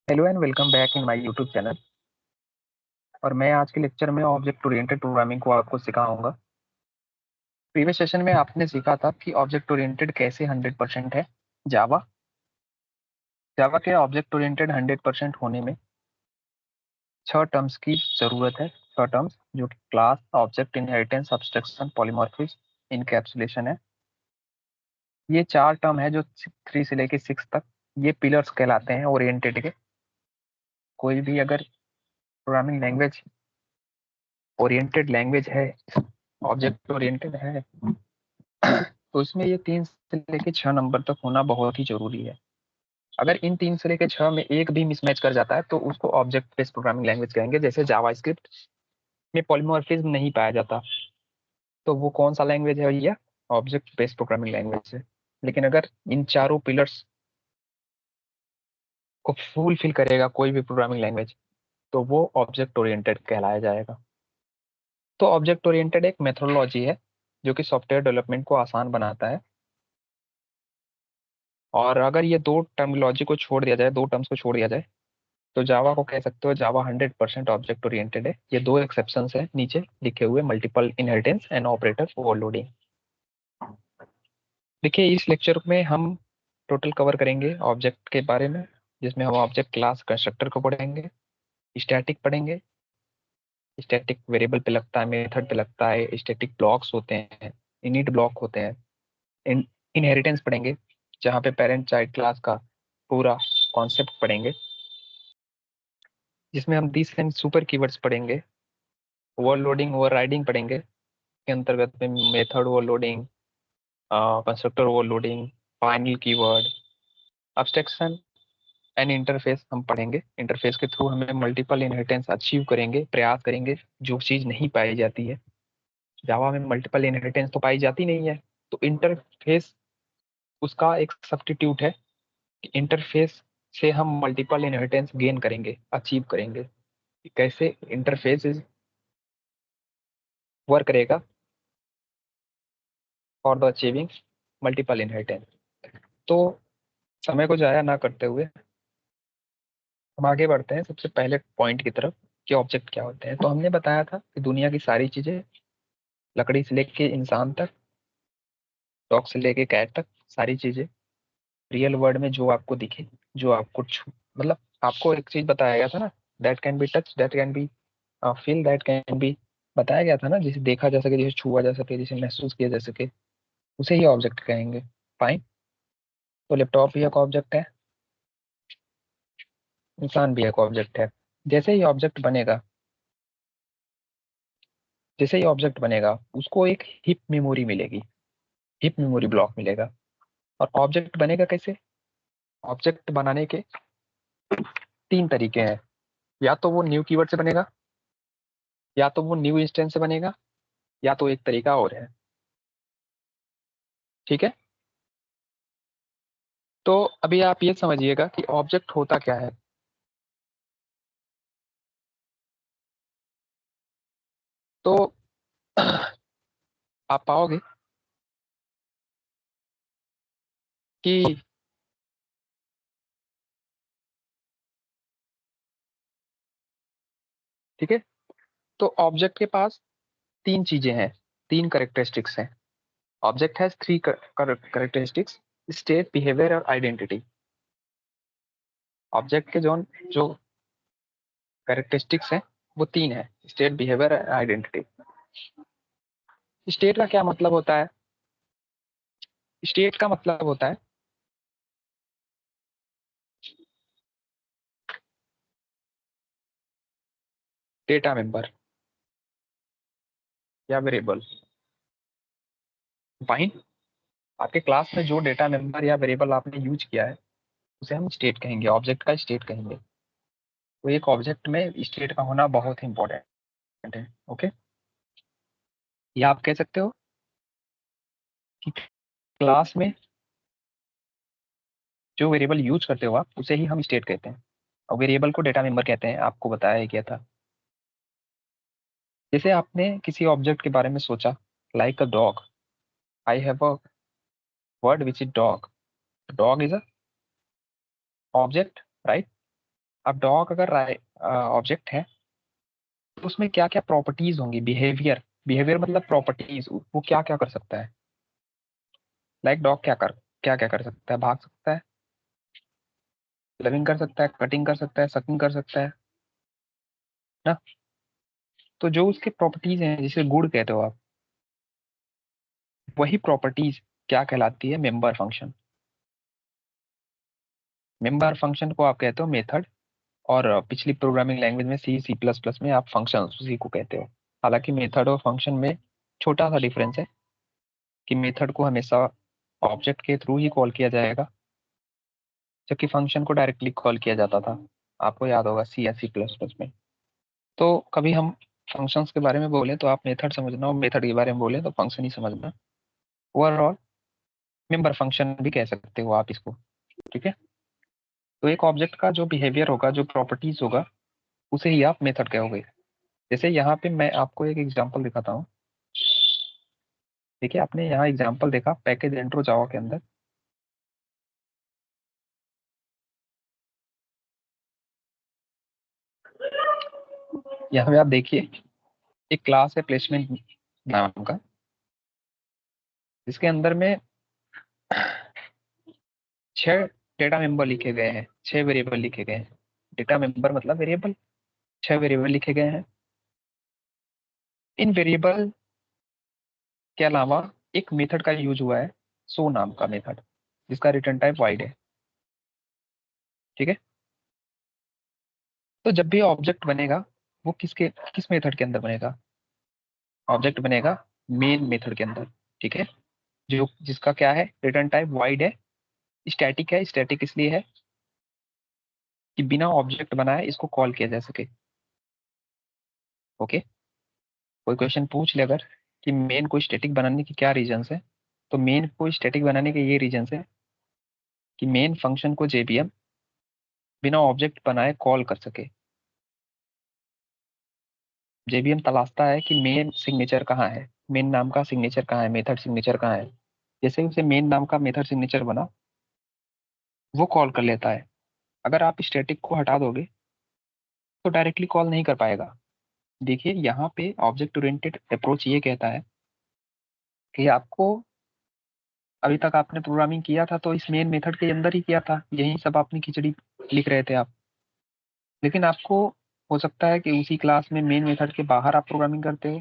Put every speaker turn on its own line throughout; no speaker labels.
Hello and welcome back in my YouTube channel. और मैं आज के लेक्चर में ऑब्जेक्ट ओरिएंटेड प्रोग्रामिंग को आपको सिखाऊंगा। प्रीवियस सेशन में आपने सीखा था कि ऑब्जेक्ट ओरिएंटेड कैसे 100% है। जावा जावा के ऑब्जेक्ट ओरिएंटेड 100% होने में 6 टर्म्स की जरूरत है। 6 टर्म्स जो कि class, object, inheritance, abstraction, polymorphism, encapsulation है। ये 4 टर्म है जो 3 से लेके 6 तक ये पिलर्स कहलाते हैं ओरिएंटेड के। कोई भी अगर प्रोग्रामिंग लैंग्वेज ओरिएंटेड लैंग्वेज है, ऑब्जेक्ट ओरिएंटेड है, तो इसमें ये 3 से लेके 6 नंबर तक होना बहुत ही जरूरी है। अगर इन 3 से लेके 6 में एक भी मिसमैच कर जाता है तो उसको ऑब्जेक्ट बेस्ड प्रोग्रामिंग लैंग्वेज कहेंगे। जैसे जावास्क्रिप्ट में पॉलीमॉर्फिज्म नहीं पाया जाता, तो वो कौन सा लैंग्वेज है भैया? ऑब्जेक्ट बेस्ड प्रोग्रामिंग लैंग्वेज है। लेकिन अगर इन चारों पिलर्स को फुलफिल करेगा कोई भी प्रोग्रामिंग लैंग्वेज, तो वो ऑब्जेक्ट ओरिएंटेड कहलाया जाएगा। तो ऑब्जेक्ट ओरिएंटेड एक मेथोडोलॉजी है जो कि सॉफ्टवेयर डेवलपमेंट को आसान बनाता है। और अगर ये दो टर्मिनोलॉजी को छोड़ दिया जाए, 2 टर्म्स को छोड़ दिया जाए, तो जावा को कह सकते हो जावा 100% ऑब्जेक्ट ओरिएंटेड है। ये 2 एक्सेप्शंस है नीचे लिखे हुए, multiple inheritance and operator overloading. देखिए, इस लेक्चर में हम टोटल कवर करेंगे ऑब्जेक्ट के बारे में, जिसमें हम ऑब्जेक्ट क्लास कंस्ट्रक्टर को पढ़ेंगे, स्टैटिक पढ़ेंगे, स्टैटिक वेरिएबल पे लगता है, मेथड पे लगता है, स्टैटिक ब्लॉक्स होते हैं, इनिट ब्लॉक होते हैं, इनहेरिटेंस पढ़ेंगे जहाँ पे पेरेंट चाइल्ड क्लास का पूरा कॉन्सेप्ट पढ़ेंगे, जिसमें हम दिस एंड सुपर कीवर्ड्स पढ़ेंगे, ओवरलोडिंग ओवरराइडिंग पढ़ेंगे के अंतर्गत में method overloading, constructor overloading, final keyword, abstraction and interface हम पढ़ेंगे। इंटरफेस के थ्रू हमें मल्टीपल इनहेरिटेंस अचीव करेंगे, प्रयास करेंगे, जो चीज नहीं पाई जाती है। जावा में मल्टीपल इनहेरिटेंस तो पाई जाती नहीं है, तो इंटरफेस उसका एक सब्स्टिट्यूट है कि इंटरफेस से हम मल्टीपल इनहेरिटेंस गेन करेंगे, अचीव करेंगे। कैसे इंटरफेस वर्क करेगा for the achieving multiple inheritance. तो समय को जाया ना करते हुए हम आगे बढ़ते हैं सबसे पहले पॉइंट की तरफ कि ऑब्जेक्ट क्या होते हैं। तो हमने बताया था कि दुनिया की सारी चीजें, लकड़ी से लेके इंसान तक, डॉग से लेके कैट तक, सारी चीजें रियल वर्ल्ड में जो आपको दिखे, जो आपको छू, मतलब आपको एक चीज बताया गया था ना, that can be touch, that can be feel, that can be, बताया गया था ना, जिसे देखा जा सके, जिसे छुआ जा सके, जिसे महसूस किया जा सके, उसे ही ऑब्जेक्ट कहेंगे। फाइन। तो लैपटॉप भी एक ऑब्जेक्ट है, इंसान भी एक ऑब्जेक्ट है। जैसे ही ऑब्जेक्ट बनेगा जैसे ही ऑब्जेक्ट बनेगा उसको एक हिप मेमोरी मिलेगी, हिप मेमोरी ब्लॉक मिलेगा। और ऑब्जेक्ट बनेगा कैसे? ऑब्जेक्ट बनाने के 3 तरीके हैं। या तो वो न्यू कीवर्ड से बनेगा, या तो वो न्यू इंस्टेंस से बनेगा, या तो एक तरीका और है। ठीक है। तो अभी आप ये समझिएगा कि ऑब्जेक्ट होता क्या है। तो आप पाओगे कि ठीक है, तो ऑब्जेक्ट के पास 3 चीजें हैं, 3 करेक्टरिस्टिक्स हैं। Object has 3 characteristics: state, behaviour और आइडेंटिटी। ऑब्जेक्ट के जो जो करेक्टरिस्टिक्स हैं वो 3 है: स्टेट, बिहेवियर, आइडेंटिटी। स्टेट का क्या मतलब होता है? स्टेट का मतलब होता है डेटा मेंबर या वेरिएबल। फाइन। आपके क्लास में जो डेटा मेंबर या वेरिएबल आपने यूज किया है उसे हम स्टेट कहेंगे, ऑब्जेक्ट का स्टेट कहेंगे। तो एक ऑब्जेक्ट में स्टेट का होना बहुत ही इंपॉर्टेंट है। ओके। या आप कह सकते हो कि क्लास में जो वेरिएबल यूज करते हो आप, उसे ही हम स्टेट कहते हैं, और वेरिएबल को डेटा मेंबर कहते हैं। आपको बताया ही गया था। जैसे आपने किसी ऑब्जेक्ट के बारे में सोचा, like a dog, I have a word which is dog. Dog is a object, right? अब डॉग अगर ऑब्जेक्ट है तो उसमें क्या क्या प्रॉपर्टीज होंगी, बिहेवियर, बिहेवियर मतलब प्रॉपर्टीज, वो क्या क्या कर सकता है। लाइक डॉग क्या क्या कर सकता है, भाग सकता है, लविंग कर सकता है, कटिंग कर सकता है, सकिंग कर सकता है ना। तो जो उसके प्रॉपर्टीज हैं जिसे गुड कहते हो आप, वही प्रॉपर्टीज क्या कहलाती है, मेंबर फंक्शन। मेंबर फंक्शन को आप कहते हो मेथड, और पिछली प्रोग्रामिंग लैंग्वेज में सी, सी प्लस प्लस में आप फंक्शन उसी को कहते हो। हालांकि मेथड और फंक्शन में छोटा सा डिफरेंस है कि मेथड को हमेशा ऑब्जेक्ट के थ्रू ही कॉल किया जाएगा, जबकि फंक्शन को डायरेक्टली कॉल किया जाता था। आपको याद होगा सी या सी प्लस प्लस में। तो कभी हम फंक्शंस के बारे में बोले तो आप मेथड समझना, और मेथड के बारे में बोले तो फंक्शन ही समझना। ओवरऑल मेंबर फंक्शन भी कह सकते हो आप इसको, ठीक है। तो एक ऑब्जेक्ट का जो बिहेवियर होगा, जो प्रॉपर्टीज होगा, उसे ही आप मेथड कहोगे। जैसे यहाँ पे मैं आपको एक एग्जांपल दिखाता हूँ। देखिए आपने यहाँ एग्जांपल देखा पैकेज इंट्रो जावा के अंदर। यहाँ पे आप देखिए एक क्लास है प्लेसमेंट नाम का, जिसके अंदर में 6 डेटा मेंबर लिखे गए हैं, 6 वेरिएबल लिखे गए हैं। डेटा मेंबर मतलब वेरिएबल, 6 वेरिएबल लिखे गए हैं। इन वेरिएबल के अलावा एक मेथड का यूज हुआ है, सो नाम का मेथड, जिसका रिटर्न टाइप वाइड है, ठीक है। तो जब भी ऑब्जेक्ट बनेगा वो किस मेथड के अंदर बनेगा, ऑब्जेक्ट बनेगा मेन मेथड के अंदर, ठीक है। जो जिसका क्या है, रिटर्न टाइप वाइड है, स्टैटिक है। स्टैटिक इसलिए है कि बिना ऑब्जेक्ट बनाए इसको कॉल किया जा सके। ओके, कोई क्वेश्चन पूछ ले अगर कि मेन को स्टैटिक बनाने के क्या रीजंस है, तो मेन को स्टैटिक बनाने के ये रीजंस है कि मेन फंक्शन को जेबीएम बिना ऑब्जेक्ट बनाए कॉल कर सके। जेबीएम तलाशता है कि मेन सिग्नेचर कहाँ है, मेन नाम का सिग्नेचर कहाँ है, मेथड सिग्नेचर कहाँ है। जैसे उसे मेन नाम का मेथड सिग्नेचर बना, वो कॉल कर लेता है। अगर आप स्टैटिक को हटा दोगे तो डायरेक्टली कॉल नहीं कर पाएगा। देखिए यहाँ पे ऑब्जेक्ट ओरिएंटेड अप्रोच ये कहता है कि आपको, अभी तक आपने प्रोग्रामिंग किया था तो इस मेन मेथड के अंदर ही किया था, यही सब आपने खिचड़ी लिख रहे थे आप। लेकिन आपको हो सकता है कि उसी क्लास में मेन मेथड के बाहर आप प्रोग्रामिंग करते हो,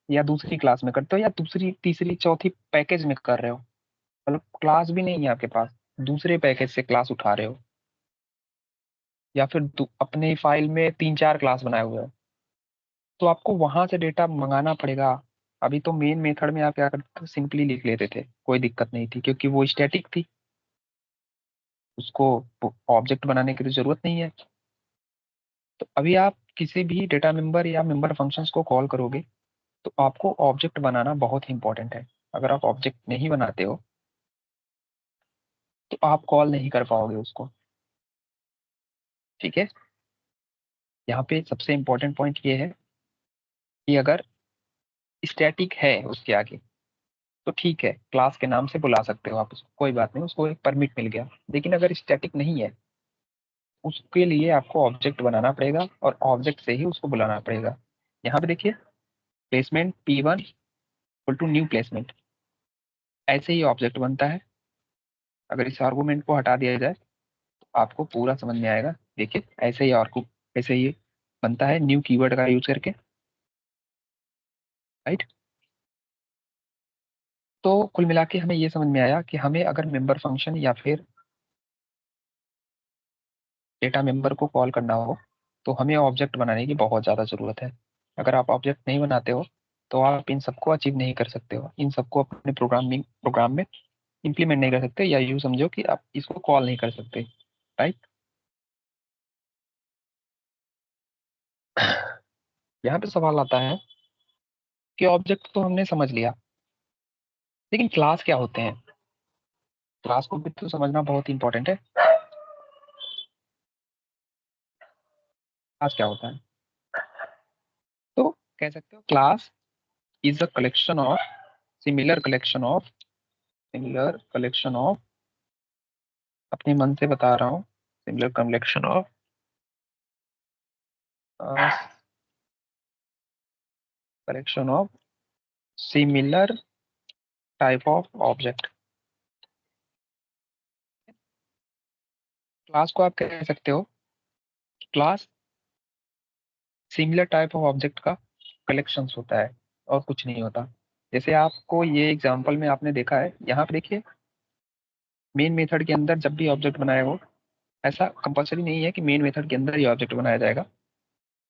या दूसरी क्लास में करते हो, या दूसरी तीसरी चौथी पैकेज में कर रहे हो। मतलब क्लास भी नहीं है आपके पास, दूसरे पैकेज से क्लास उठा रहे हो, या फिर अपने फाइल में 3 4 क्लास बनाए हुए हो, तो आपको वहां से डेटा मंगाना पड़ेगा। अभी तो मेन मेथड में आप क्या करते थे, सिंपली लिख लेते थे, कोई दिक्कत नहीं थी, क्योंकि वो स्टैटिक थी, उसको ऑब्जेक्ट बनाने की तो जरूरत नहीं है। तो अभी आप किसी भी डेटा मेंबर या मेंबर फंक्शंस को कॉल करोगे तो आपको ऑब्जेक्ट बनाना बहुत ही इंपॉर्टेंट है। अगर आप ऑब्जेक्ट नहीं बनाते हो तो आप कॉल नहीं कर पाओगे उसको, ठीक है। यहाँ पे सबसे इंपॉर्टेंट पॉइंट ये है कि अगर स्टैटिक है उसके आगे तो ठीक है, क्लास के नाम से बुला सकते हो आप उसको, कोई बात नहीं, उसको एक परमिट मिल गया। लेकिन अगर स्टैटिक नहीं है, उसके लिए आपको ऑब्जेक्ट बनाना पड़ेगा और ऑब्जेक्ट से ही उसको बुलाना पड़ेगा। यहाँ पे देखिए placement P1 equal to new placement, ऐसे ही ऑब्जेक्ट बनता है। अगर इस आर्गूमेंट को हटा दिया जाए तो आपको पूरा समझ में आएगा। देखिए ऐसे ही बनता है न्यू कीवर्ड का यूज करके, राइट। तो कुल मिला के हमें ये समझ में आया कि हमें अगर मेंबर फंक्शन या फिर डेटा मेंबर को कॉल करना हो तो हमें ऑब्जेक्ट बनाने की बहुत ज़्यादा ज़रूरत है। अगर आप ऑब्जेक्ट नहीं बनाते हो तो आप इन सबको अचीव नहीं कर सकते हो, इन सबको अपने प्रोग्राम में इंप्लीमेंट नहीं कर सकते, या यूँ समझो कि आप इसको कॉल नहीं कर सकते, राइट। यहाँ पे सवाल आता है कि ऑब्जेक्ट तो हमने समझ लिया, लेकिन क्लास क्या होते हैं। क्लास को भी तो समझना बहुत इंपॉर्टेंट है। क्लास क्या होता है, तो कह सकते हो class is a collection of similar collection of similar collection of, अपने मन से बता रहा हूँ, similar collection of collection of similar type of object. Class को आप कह सकते हो class similar type of object का कलेक्शन होता है और कुछ नहीं होता। जैसे आपको ये एग्जांपल में आपने देखा है, यहाँ पे देखिए मेन मेथड के अंदर जब भी ऑब्जेक्ट बनाया हो, ऐसा कंपलसरी नहीं है कि मेन मेथड के अंदर ही ऑब्जेक्ट बनाया जाएगा,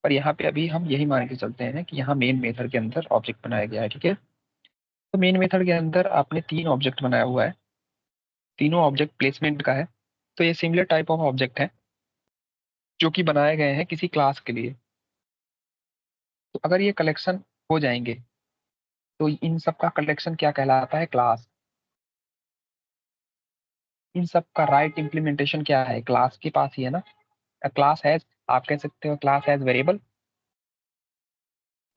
पर यहाँ पे अभी हम यही मान के चलते हैं कि यहाँ मेन मेथड के अंदर ऑब्जेक्ट बनाया गया है। ठीक है, तो मेन मेथड के अंदर आपने 3 ऑब्जेक्ट बनाया हुआ है, तीनों ऑब्जेक्ट प्लेसमेंट का है। तो ये सिमिलर टाइप ऑफ ऑब्जेक्ट है जो कि बनाए गए हैं किसी क्लास के लिए। तो अगर ये कलेक्शन हो जाएंगे तो इन सब का कलेक्शन क्या कहलाता है? क्लास। इन सब का राइट इम्प्लीमेंटेशन क्या है? क्लास के पास ही है ना। क्लास हैज, आप कह सकते हो class has variable,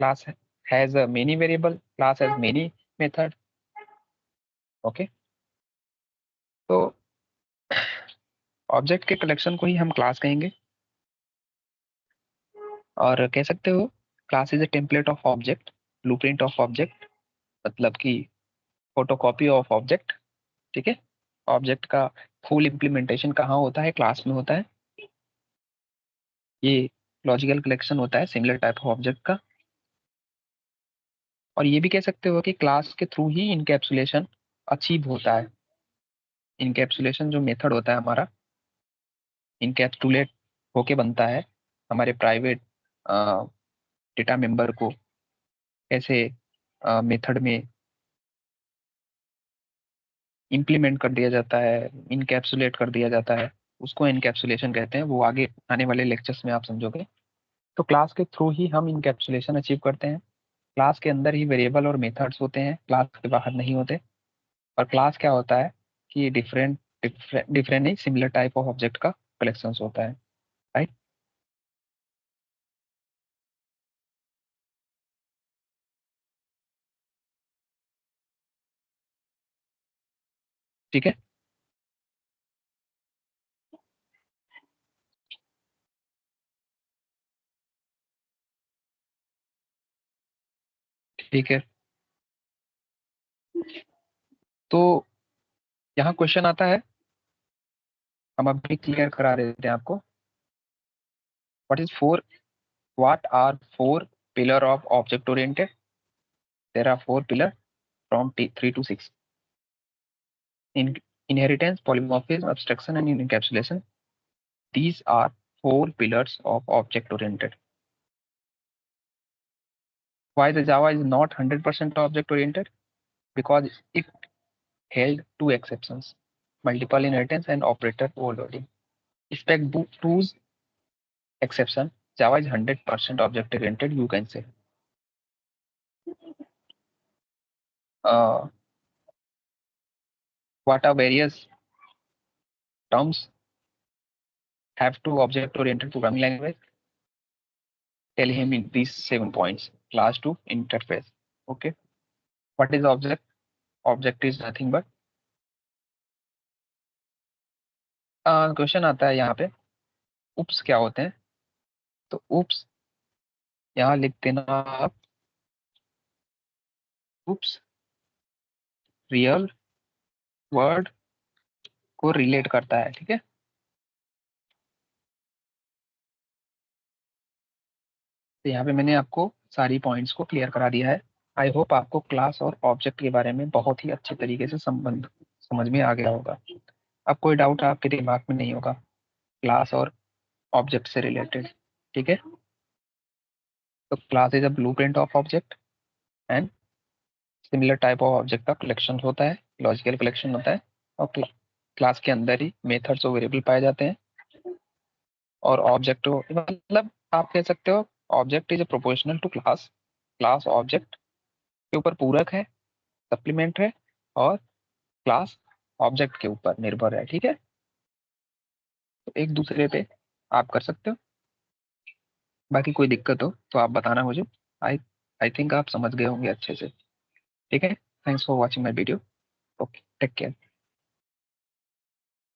class has many variable, class has many method. Okay, तो ऑब्जेक्ट के कलेक्शन को ही हम क्लास कहेंगे। और कह सकते हो class is a template of object, blueprint of object, मतलब कि फोटोकॉपी ऑफ ऑब्जेक्ट। ठीक है, ऑब्जेक्ट का फुल इम्प्लीमेंटेशन कहाँ होता है? क्लास में होता है। ये लॉजिकल कलेक्शन होता है सिमिलर टाइप ऑफ ऑब्जेक्ट का। और ये भी कह सकते हो कि क्लास के थ्रू ही इनकैप्सुलेशन अचीव होता है। इनकैप्सुलेशन जो मेथड होता है हमारा, इनकैप्सुलेट होके बनता है हमारे प्राइवेट डेटा मेंबर को कैसे मेथड में इम्प्लीमेंट कर दिया जाता है, इनकैप्सुलेट कर दिया जाता है, उसको इनकैप्सुलेशन कहते हैं। वो आगे आने वाले लेक्चर्स में आप समझोगे। तो क्लास के थ्रू ही हम इनकैप्सुलेशन अचीव करते हैं। क्लास के अंदर ही वेरिएबल और मेथड्स होते हैं, क्लास के बाहर नहीं होते। और क्लास क्या होता है कि डिफरेंट डिफरेंट नहीं, सिमिलर टाइप ऑफ ऑब्जेक्ट का कलेक्शन होता है। राइट। ठीक है, ठीक है। तो यहाँ क्वेश्चन आता है, हम अभी क्लियर करा देते हैं आपको। What is four, what are four pillar of object oriented? There are four pillar from 3 to 6: in inheritance, polymorphism, abstraction, and encapsulation. These are four pillars of object oriented. Why the Java is not 100% object oriented? Because it held two exceptions: multiple inheritance and operator overloading. Spec 2's exception, Java is 100% object oriented, you can say. Uh, what are various terms have to object oriented programming language? Tell him in these 7 points. Class to interface. Okay. What is object? Object is nothing but question आता है यहाँ पे, उप्स क्या होते हैं? तो उप्स यहाँ लिख देना आप, उप्स रियल वर्ड को रिलेट करता है। ठीक है, तो यहाँ पे मैंने आपको सारी पॉइंट्स को क्लियर करा दिया है। आई होप आपको क्लास और ऑब्जेक्ट के बारे में बहुत ही अच्छे तरीके से संबंध समझ में आ गया होगा। अब कोई डाउट आपके दिमाग में नहीं होगा क्लास और ऑब्जेक्ट से रिलेटेड। ठीक है, तो class is a blueprint of object and similar type of object का कलेक्शन होता है, लॉजिकल कलेक्शन होता है। और क्लास के अंदर ही मेथड्स और वेरिएबल पाए जाते हैं। और ऑब्जेक्ट मतलब आप कह सकते हो object is proportional to class, class object के ऊपर पूरक है, सप्लीमेंट है, और क्लास ऑब्जेक्ट के ऊपर निर्भर है। ठीक है, तो एक दूसरे पे आप कर सकते हो। बाकी कोई दिक्कत हो तो आप बताना मुझे। आई आई थिंक आप समझ गए होंगे अच्छे से। ठीक है, thanks for watching my video. Okay, take care.